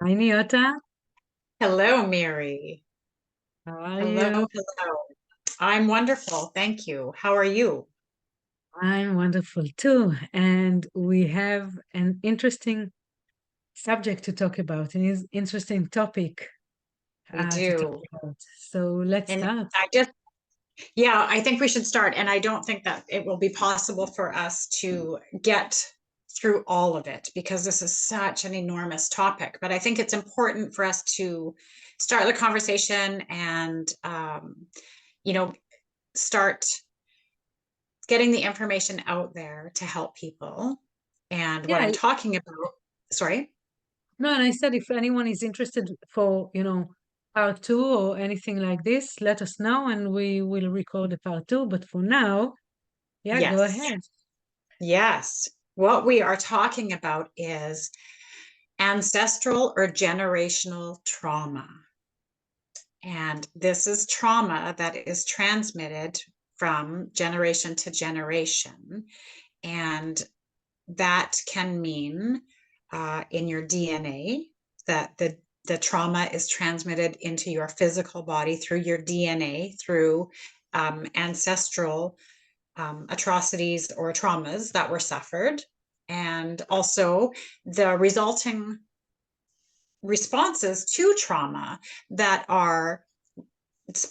Hi, Neota. Hello, Miri. How are Hello, you? hello. I'm wonderful. Thank you. How are you? I'm wonderful too. And we have an interesting subject to talk about, an interesting topic We to talk do. about. So let's And start. yeah, I think we should start. And I don't think that it will be possible for us to get through all of it because this is such an enormous topic. But I think it's important for us to start the conversation and, you know, start getting the information out there to help people. And what Yeah, I'm talking about, sorry. no, and I said if anyone is interested for, part two or anything like this, let us know and we will record a part two. But for now, yeah, go Yes. ahead. Yes. What we are talking about is ancestral or generational trauma. And this is trauma that is transmitted from generation to generation. And that can mean in your DNA that the trauma is transmitted into your physical body through your DNA, through ancestral atrocities or traumas that were suffered, and also the resulting responses to trauma that are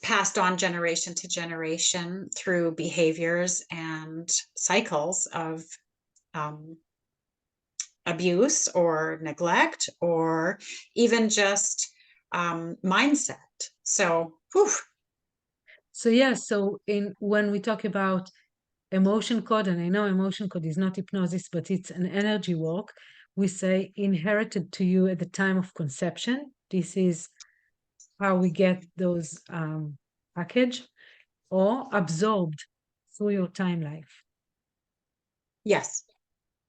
passed on generation to generation through behaviors and cycles of um, abuse or neglect or even just mindset. So, whew, So yeah, so in when we talk about emotion code, and I know emotion code is not hypnosis, but it's an energy work. We say inherited to you at the time of conception. This is how we get those package or absorbed through your time life yes,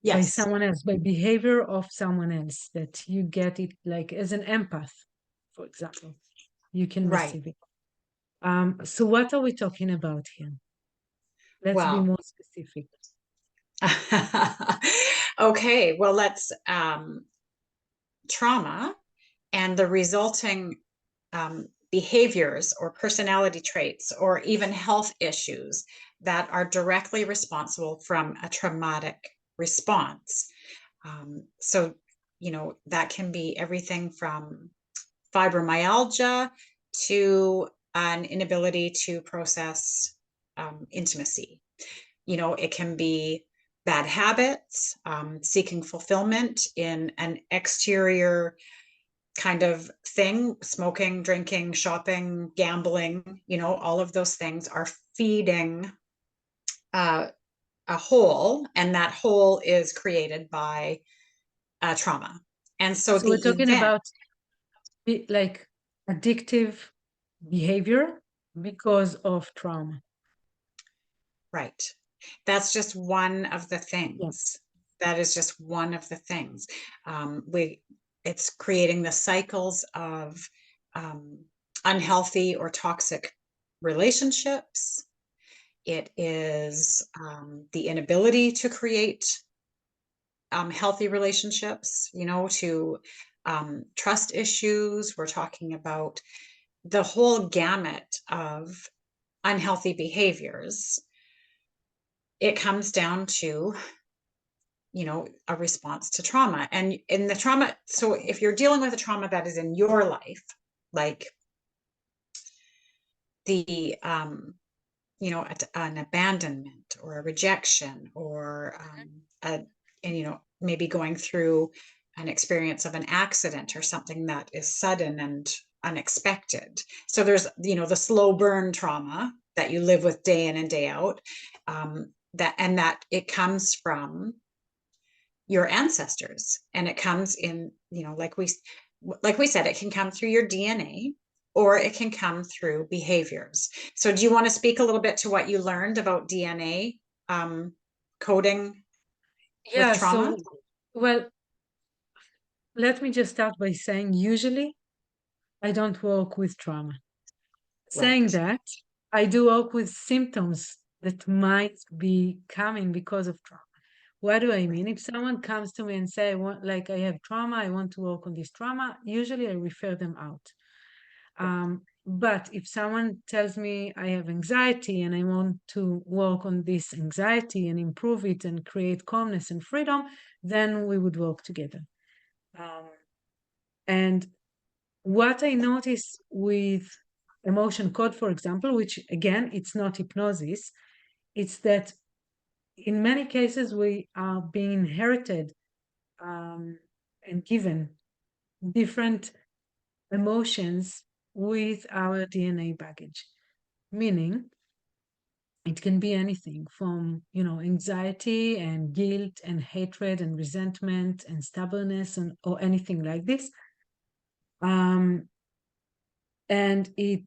by yes, someone else, by behavior of someone else that you get it like as an empath, for example, you can right. receive it. So what are we talking about here? Let's be Well, more specific. okay, well, let's trauma and the resulting behaviors or personality traits or even health issues that are directly responsible from a traumatic response. So, that can be everything from fibromyalgia to an inability to process intimacy. It can be bad habits, seeking fulfillment in an exterior kind of thing, smoking, drinking, shopping, gambling, all of those things are feeding uh, a hole, and that hole is created by trauma. And so So we're the talking event, about like addictive behavior because of trauma. right? That's just one of the Yeah. things. That is just one of the things. We It's creating the cycles of um, unhealthy or toxic relationships. It is the inability to create healthy relationships, to trust issues. We're talking about the whole gamut of unhealthy behaviors. It comes down to a response to trauma, and in the trauma, so if you're dealing with a trauma that is in your life, like the an abandonment or a rejection or and maybe going through an experience of an accident or something that is sudden and unexpected. So there's the slow burn trauma that you live with day in and day out, that it comes from your ancestors, and it comes in, like we said, it can come through your DNA or it can come through behaviors. So do you want to speak a little bit to what you learned about DNA coding with Yeah, trauma? so well, let me just start by saying usually I don't work with trauma. Saying Right. that, I do work with symptoms that might be coming because of trauma. What do I mean? If someone comes to me and say, I have trauma, I want to work on this trauma, usually I refer them out. But if someone tells me I have anxiety and I want to work on this anxiety and improve it and create calmness and freedom, then we would work together. And what I notice with emotion code, for example, which again, it's not hypnosis, it's that in many cases we are being inherited and given different emotions with our DNA baggage, meaning it can be anything from, anxiety and guilt and hatred and resentment and stubbornness or anything like this. And it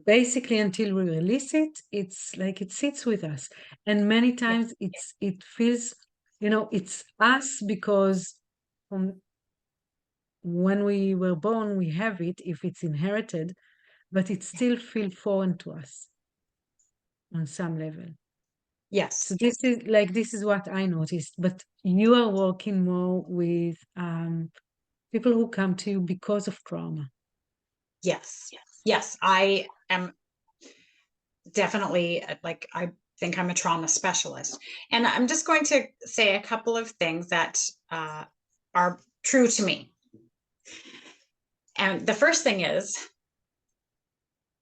basically, until we release it, it's like it sits with us. And many times it feels, it's us because from when we were born, we have it if it's inherited, but it still feels foreign to us on some level. Yes. So this is what I noticed. But you are working more with people who come to you because of trauma. Yes. Yes. I am definitely I think I'm a trauma specialist. And I'm just going to say a couple of things that are true to me. And the first thing is,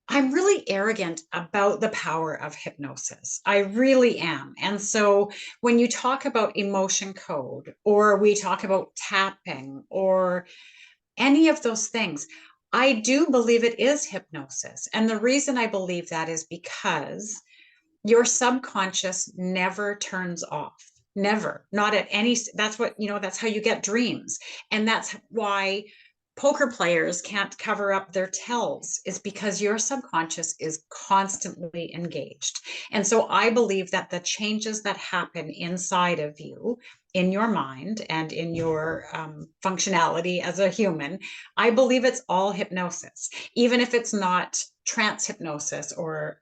I'm really arrogant about the power of hypnosis. I really am. And so when you talk about emotion code, or we talk about tapping, or any of those things, I do believe it is hypnosis. And the reason I believe that is because your subconscious never turns off. Never. Not at any, that's what, that's how you get dreams. And that's why poker players can't cover up their tells, is because your subconscious is constantly engaged. And so I believe that the changes that happen inside of you, in your mind and in your functionality as a human, I believe it's all hypnosis, even if it's not trance hypnosis or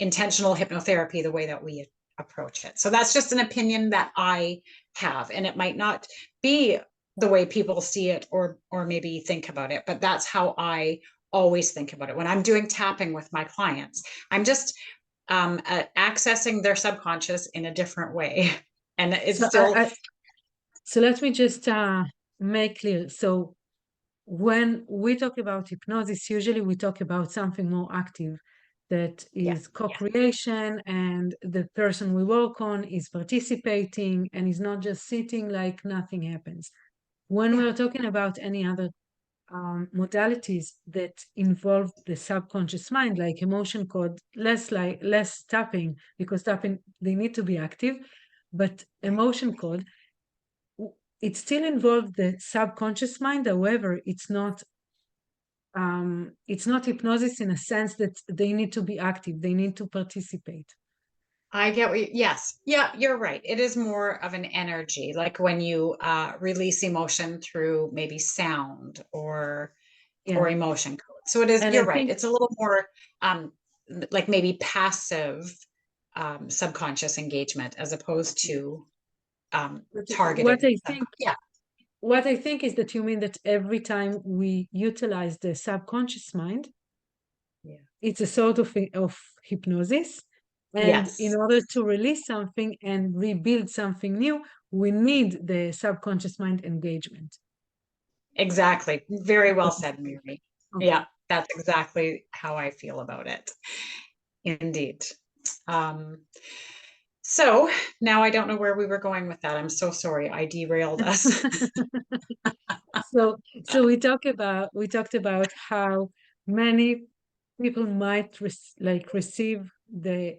intentional hypnotherapy the way that we approach it. So that's just an opinion that I have, and it might not be the way people see it or maybe think about it, but that's how I always think about it. When I'm doing tapping with my clients, I'm just accessing their subconscious in a different way. And it's so let me just make clear. So when we talk about hypnosis, usually we talk about something more active that is co-creation, and the person we work on is participating and is not just sitting like nothing happens. When we're talking about any other modalities that involve the subconscious mind, like emotion code, less tapping, because tapping, they need to be active, but emotion code, it still involves the subconscious mind. However, it's not hypnosis in a sense that they need to be active, they need to participate. I get what yes. Yeah, you're right. It is more of an energy, like when you release emotion through maybe sound or emotion code. So it is, And you're I right. think It's a little more like maybe passive subconscious engagement as opposed to targeted. what I think is that you mean that every time we utilize the subconscious mind, it's a sort of hypnosis. And in order to release something and rebuild something new, we need the subconscious mind engagement. Exactly. Very well said, Miri. Okay. Yeah, that's exactly how I feel about it. Indeed. So now I don't know where we were going with that. I'm so sorry. I derailed us. So we talked about how many people might receive the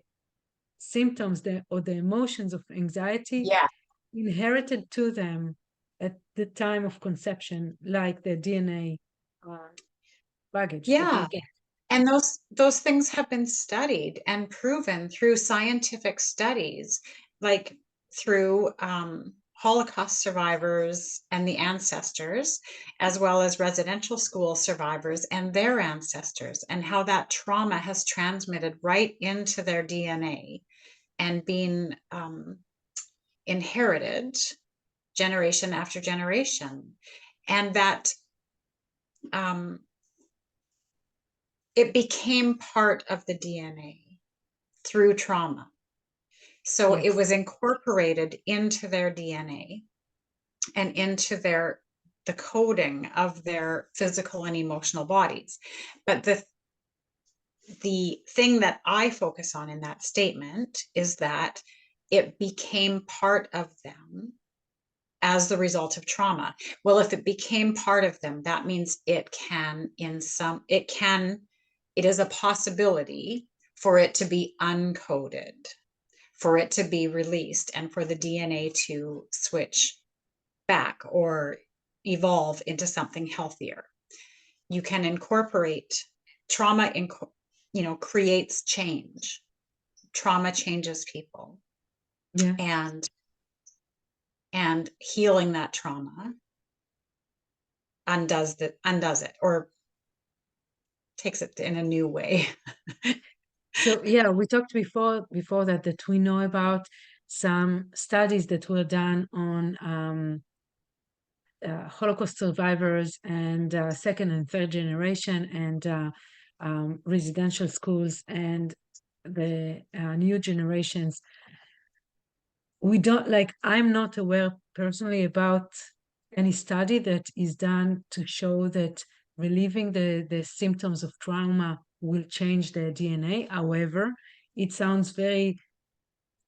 symptoms or the emotions of anxiety inherited to them at the time of conception, like the DNA baggage that they get. And those things have been studied and proven through scientific studies, like through Holocaust survivors and the ancestors, as well as residential school survivors and their ancestors, and how that trauma has transmitted right into their DNA and been inherited generation after generation, and that it became part of the DNA through trauma. So it Yes. was incorporated into their DNA and into the coding of their physical and emotional bodies. But the thing that I focus on in that statement is that it became part of them as the result of trauma. Well, if it became part of them, that means it is a possibility for it to be uncoded, for it to be released, and for the DNA to switch back or evolve into something healthier. You can incorporate trauma, creates change. Trauma changes people, Yeah. and healing that trauma undoes it, or takes it in a new way. So yeah, we talked before that we know about some studies that were done on Holocaust survivors and second and third generation, and residential schools and the new generations. We don't like, I'm not aware personally about any study that is done to show that relieving the symptoms of trauma will change the DNA. However, it sounds very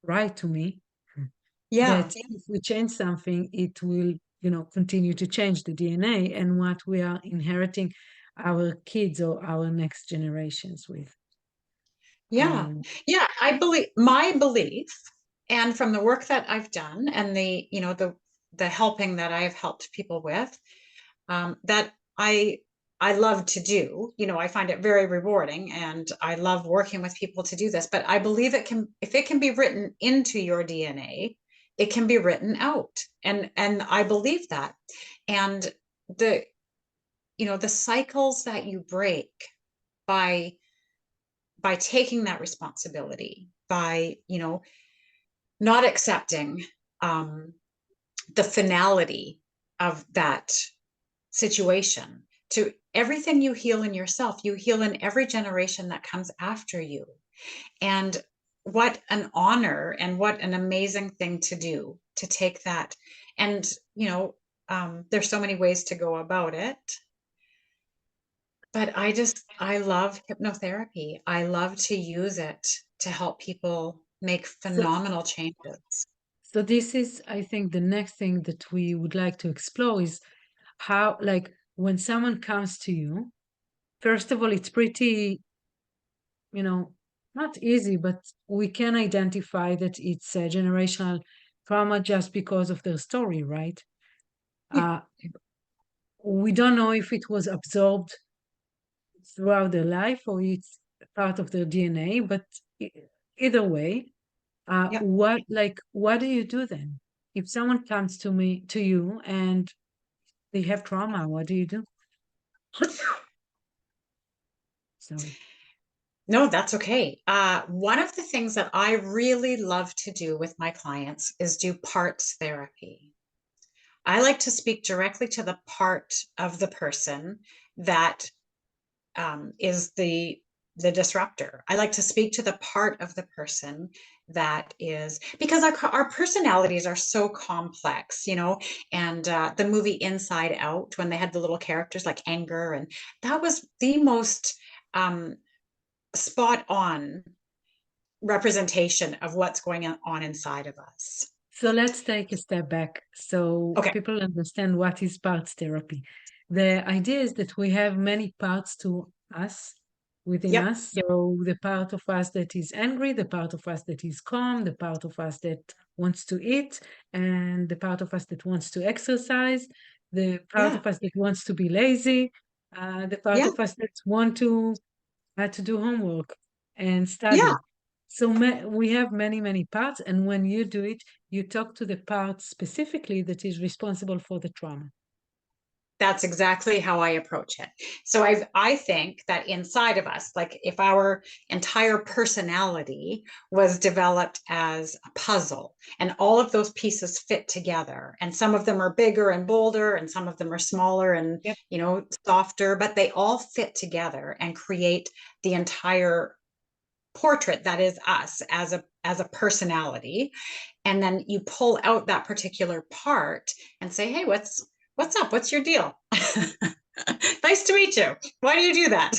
right to me Yeah. that if we change something, it will, continue to change the DNA and what we are inheriting our kids or our next generations with. Yeah. Yeah. My belief, and from the work that I've done and the helping that I've helped people with, that I love to do. I find it very rewarding, and I love working with people to do this. But I believe if it can be written into your DNA, it can be written out, and I believe that. And the the cycles that you break by taking that responsibility, by not accepting the finality of that situation, to everything you heal in yourself, you heal in every generation that comes after you. And what an honor and what an amazing thing to do, to take that. And there's so many ways to go about it, but I love hypnotherapy. I love to use it to help people make So, phenomenal changes. so this is, I think, the next thing that we would like to explore is how, like, when someone comes to you, first of all, it's pretty, you know, not easy, but we can identify that it's a generational trauma just because of their story, right? Yeah, Uh, we don't know if it was absorbed throughout their life or it's part of their DNA, but either way, yeah. what do you do then? If someone comes to you and they have trauma, what do you do? Sorry. No, that's okay. One of the things that I really love to do with my clients is do parts therapy. I like to speak directly to the part of the person that is the disruptor. I like to speak to the part of the person that is, because our personalities are so complex, and the movie Inside Out, when they had the little characters like anger, and that was the most spot on representation of what's going on inside of us. So let's take a step back so Okay. people understand what is parts therapy. The idea is that we have many parts to us within Yep. us. So the part of us that is angry, the part of us that is calm, the part of us that wants to eat, and the part of us that wants to exercise, the part Yeah. of us that wants to be lazy, the part Yeah. of us that want to do homework and Yeah. study. So we have many, many parts, and when you do it, you talk to the part specifically that is responsible for the trauma. That's exactly how I approach it. So I think that inside of us, like if our entire personality was developed as a puzzle and all of those pieces fit together, and some of them are bigger and bolder and some of them are smaller and, Yep. softer, but they all fit together and create the entire portrait that is us as a personality. And then you pull out that particular part and say, hey, what's up? What's your deal? Nice to meet you. Why do you do that?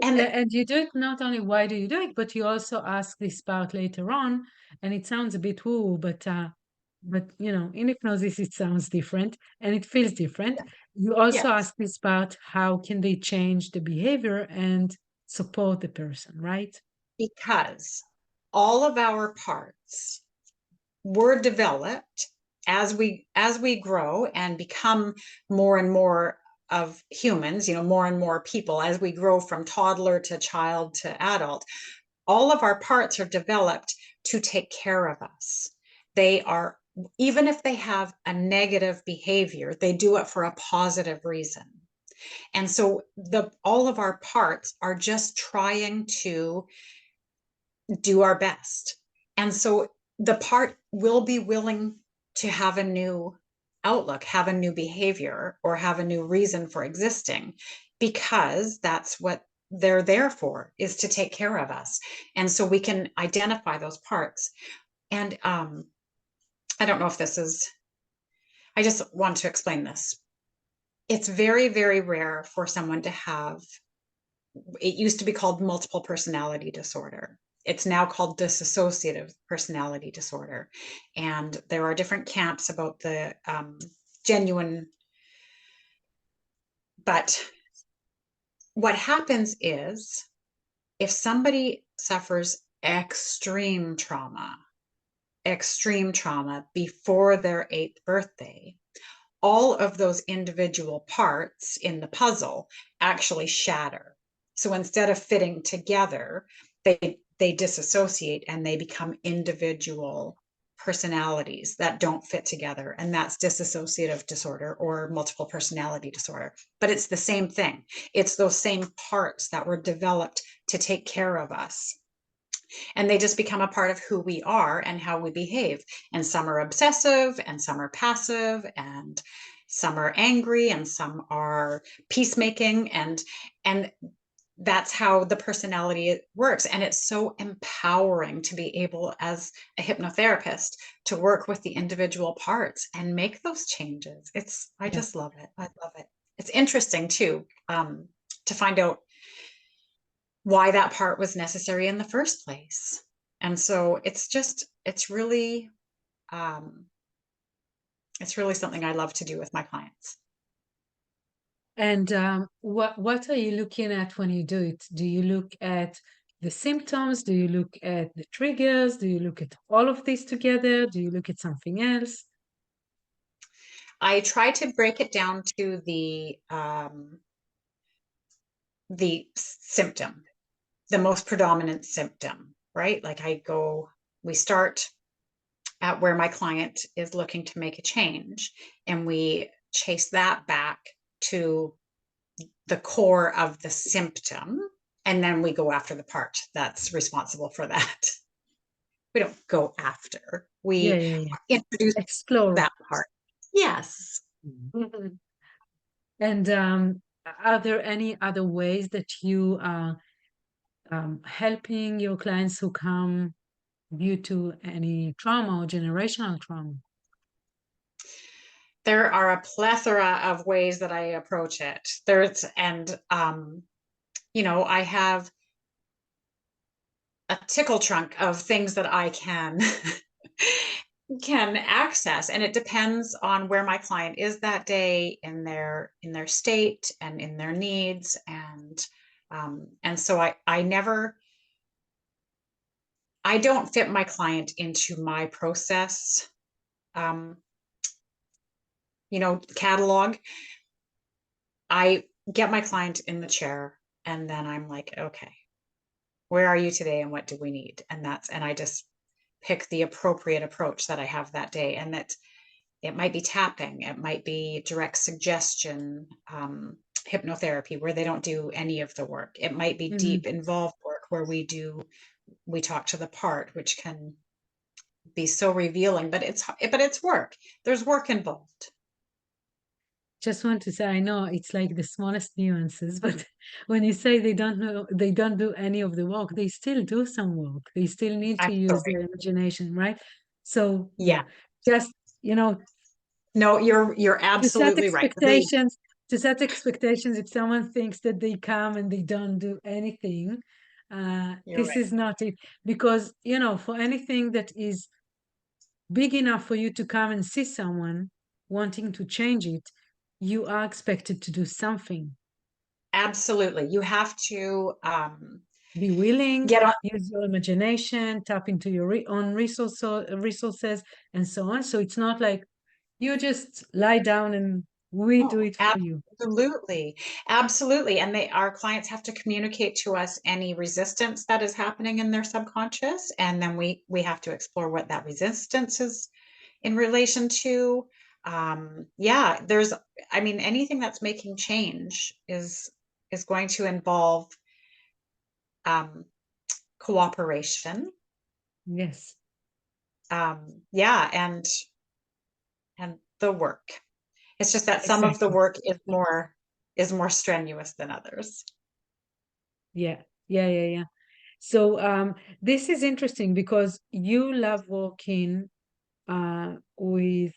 And And you do it not only why do you do it, but you also ask this part later on, and it sounds a bit woo, but in hypnosis it sounds different and it feels different. You also yes, ask this part, how can they change the behavior and support the person, right? because all of our parts were developed as we grow and become more and more of humans, more and more people as we grow from toddler to child to adult. All of our parts are developed to take care of us. They are, even if they have a negative behavior, they do it for a positive reason. And so all of our parts are just trying to do our best. And so the part will be willing to have a new outlook, have a new behavior, or have a new reason for existing, because that's what they're there for, is to take care of us. And so we can identify those parts. And I don't know if this is, I just want to explain this. It's very, very rare for someone to have, it used to be called multiple personality disorder. It's now called dissociative personality disorder. And there are different camps about the genuine. But what happens is if somebody suffers extreme trauma before their 8th birthday, all of those individual parts in the puzzle actually shatter. So instead of fitting together, they disassociate and they become individual personalities that don't fit together. And that's dissociative disorder or multiple personality disorder. But it's the same thing. It's those same parts that were developed to take care of us. And they just become a part of who we are and how we behave. And some are obsessive and some are passive and some are angry and some are peacemaking, and that's how the personality works. And it's so empowering to be able, as a hypnotherapist, to work with the individual parts and make those changes. I Yeah. just love it. I love it. It's interesting too, to find out why that part was necessary in the first place. And so um, it's really something I love to do with my clients. And what are you looking at when you do it? Do you look at the symptoms? Do you look at the triggers? Do you look at all of these together? Do you look at something else? I try to break it down to the symptom, the most predominant symptom, right? Like we start at where my client is looking to make a change, and we chase that back to the core of the symptom, and then we go after the part that's responsible for that. We don't go after, Yeah, we yeah, yeah. introduce Explore. that part. Yes. Mhm. And are there any other ways that you are helping your clients who come due to any trauma or generational trauma? There are a plethora of ways that I approach it. I have a tickle trunk of things that I can access, and it depends on where my client is that day in their state and in their needs, and so I don't fit my client into my process um, catalog. I get my client in the chair and then I'm like, okay, where are you today and what do we need? And I just pick the appropriate approach that I have that day. And that It might be tapping, it might be direct suggestion, hypnotherapy where they don't do any of the work. It might be Mhm. deep involved work where we talk to the part, which can be so revealing, but it's work. There's work involved. Just want to say, I know it's like the smallest nuances, but when you say they don't know, they don't do any of the work, they still do some work. They still need I'm to use sorry. their imagination, right? So Yeah. yeah, just, you know, No, you're to set absolutely right. expectations, to set expectations, if someone thinks that they come and they don't do anything, You're this right. is not it. Because, for anything that is big enough for you to come and see someone wanting to change it, you are expected to do something. Absolutely. You have to Be willing, get on. use your imagination, tap into your own resources, and so on. So it's not like you just lie down and we do Oh, it for you. absolutely. Absolutely. And our clients have to communicate to us any resistance that is happening in their subconscious. And then we have to explore what that resistance is in relation to. Yeah, I mean, anything that's making change is going to involve um, cooperation. Yes, Yeah, and the work. It's just that some of the exactly. work is more strenuous than others. Yeah, yeah, yeah, yeah. So this is interesting because you love working with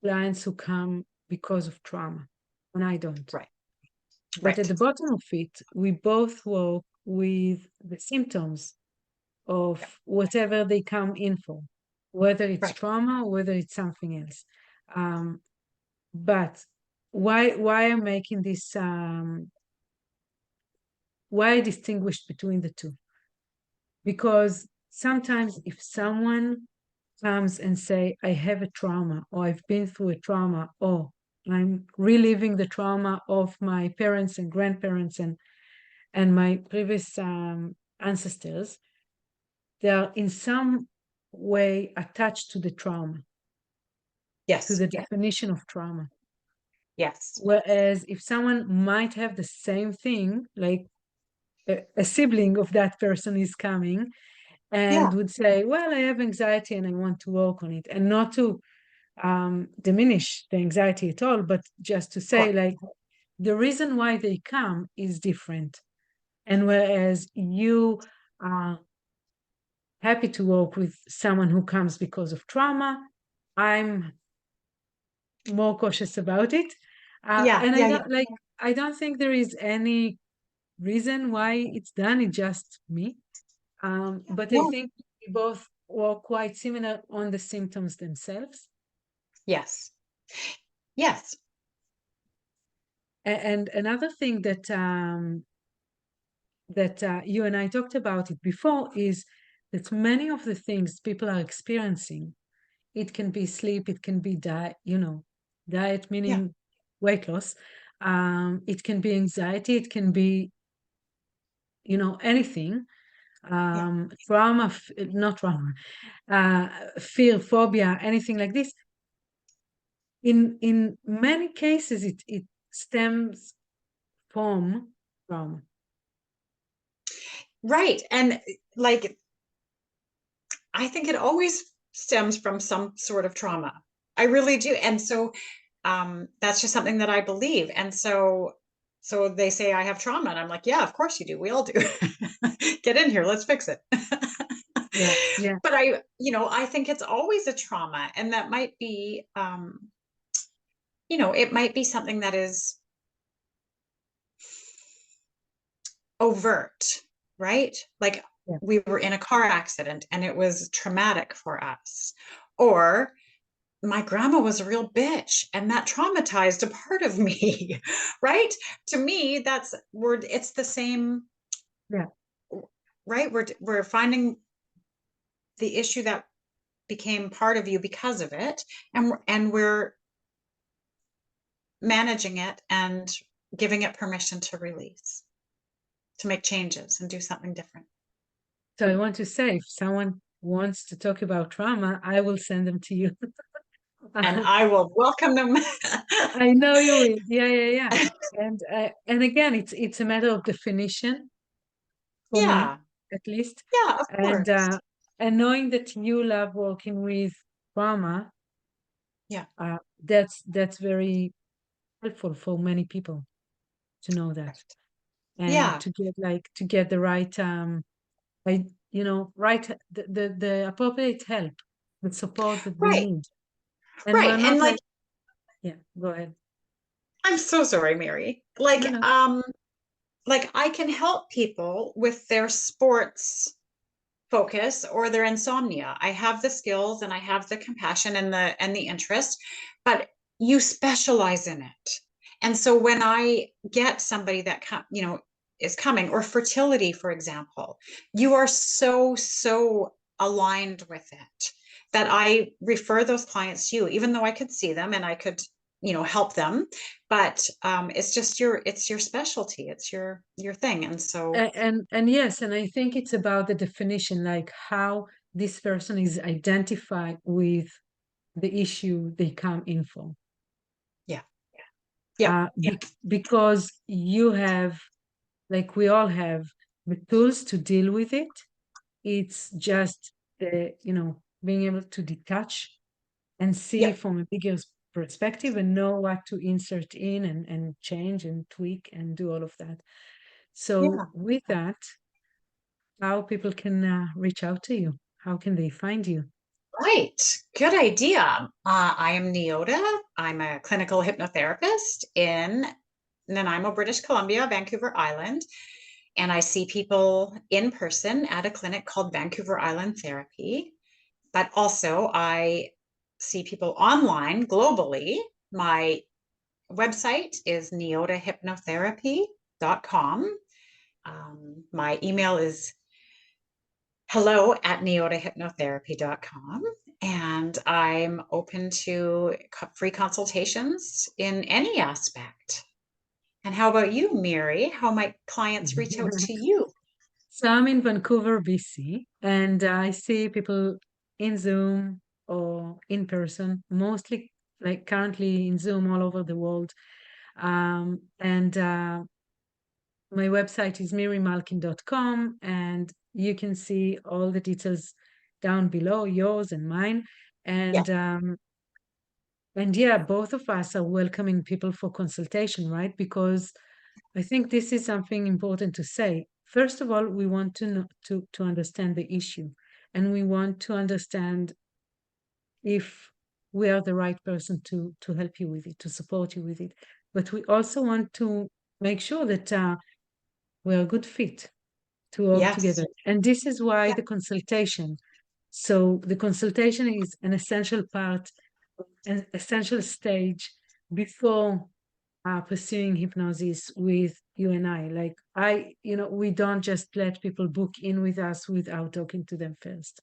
clients who come because of trauma, and I don't. Right, But at right, the bottom of it, we both work with the symptoms yeah, of whatever they come in for, whether it's right. trauma, whether it's something else. Um, but why I'm making this why I distinguish between the two? Because sometimes if someone comes and say, I have a trauma, or I've been through a trauma, or I'm reliving the trauma of my parents and grandparents and my previous ancestors, they are in some way attached to the trauma, to Yes, the definition of trauma. yes, Whereas if someone might have the same thing, like a sibling of that person is coming and yeah, would say, well, I have anxiety and I want to work on it, and not to diminish the anxiety at all, but just to say, correct. like, the reason why they come is different. And whereas you are happy to work with someone who comes because of trauma, I'm more cautious about it. Yeah, And yeah, yeah. I don't think there is any reason why it's done. It's just me. But I No, think we both were quite similar on the symptoms themselves. yes, yes, And another thing that you and I talked about it before is that many of the things people are experiencing, it can be sleep, it can be diet, diet yeah, meaning weight loss. It can be anxiety, it can be, anything. yeah. Trauma, not trauma, fear, phobia, anything like this. In many cases, it stems from trauma. Right. And like, I think it always stems from some sort of trauma. I really do. And so that's just something that I believe. And so they say I have trauma, and I'm like, yeah, of course you do. We all do. Get in here, let's fix it. Yeah, yeah, But I think it's always a trauma, and that might be, it might be something that is overt, right? Like yeah. we were in a car accident and it was traumatic for us. Or my grandma was a real bitch and that traumatized a part of me, right? To me, it's the same, Yeah. right? We're finding the issue that became part of you because of it, and we're managing it and giving it permission to release, to make changes and do something different. So I want to say, if someone wants to talk about trauma, I will send them to you. and I will welcome them. I know you will. Yeah, yeah, yeah. And again, it's a matter of definition for me, Yeah, at least. yeah, of And course. and knowing that you love working with trauma, Yeah, that's very helpful for many people to know that correct. and Yeah, to get the right I right the appropriate help, the support that they right, need. And right. we're And not like, like, yeah, go ahead. I'm so sorry, Mary. No, no. Like I can help people with their sports focus or their insomnia. I have the skills and I have the compassion and the interest, but you specialize in it. And so when I get somebody that is coming, or fertility, for example, you are so aligned with it that I refer those clients to you, even though I could see them and I could, help them. But it's your specialty, it's your thing. And so And yes, and I think it's about the definition, like how this person is identified with the issue they come in for. yeah, yeah, Because you have, like we all have, the tools to deal with it. It's just being able to detach and see yeah, from a bigger perspective and know what to insert in and change and tweak and do all of that. So yeah. with that, how people can reach out to you? How can they find you? Right. Good idea. I am Neota. I'm a clinical hypnotherapist in Nanaimo, British Columbia, Vancouver Island. And I see people in person at a clinic called Vancouver Island Therapy. But also, I see people online globally. My website is neotahypnotherapy.com. My email is hello@neotahypnotherapy.com. And I'm open to free consultations in any aspect. And how about you, Miri? How might clients reach out to you? So I'm in Vancouver, BC, and I see people in Zoom or in person, mostly like currently in Zoom all over the world. And my website is mirimalkin.com, and you can see all the details down below, yours and mine. Yeah, And yeah, both of us are welcoming people for consultation, right? Because I think this is something important to say. First of all, we want to know, to understand the issue, and we want to understand if we are the right person to help you with it, to support you with it. But we also want to make sure that we're a good fit to work yes, together. And this is why yeah, the consultation. So the consultation is an essential part, an essential stage before pursuing hypnosis with you and I. Like we don't just let people book in with us without talking to them first.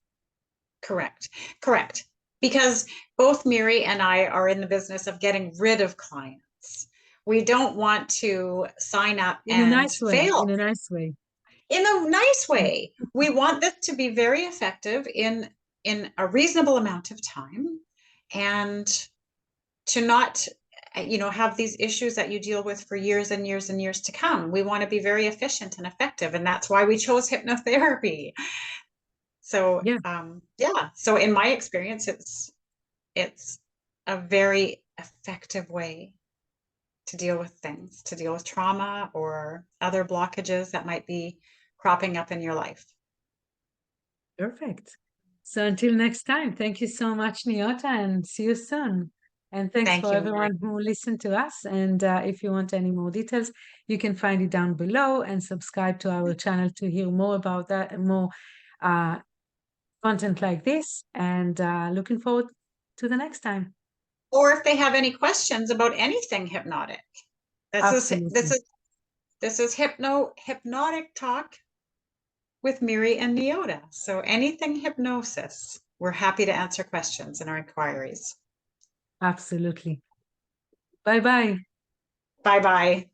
correct, correct. Because both Miri and I are in the business of getting rid of clients. We don't want to sign up In a and nice way, fail in a nice way. in a nice way. We want this to be very effective in a reasonable amount of time and to not have these issues that you deal with for years and years and years to come. We want to be very efficient and effective, and that's why we chose hypnotherapy. So Yeah, yeah, so in my experience, it's a very effective way to deal with things, to deal with trauma or other blockages that might be cropping up in your life. perfect. So until next time, thank you so much, Neota, and see you soon. And thanks Thank for you, Mary. everyone who listened to us. And if you want any more details, you can find it down below and subscribe to our channel to hear more about that and more uh, content like this. And looking forward to the next time. Or if they have any questions about anything hypnotic. This is this Absolutely. is this is hypnotic talk with Miri and Neota. So anything hypnosis, we're happy to answer questions and our inquiries. Absolutely. Bye bye. Bye bye.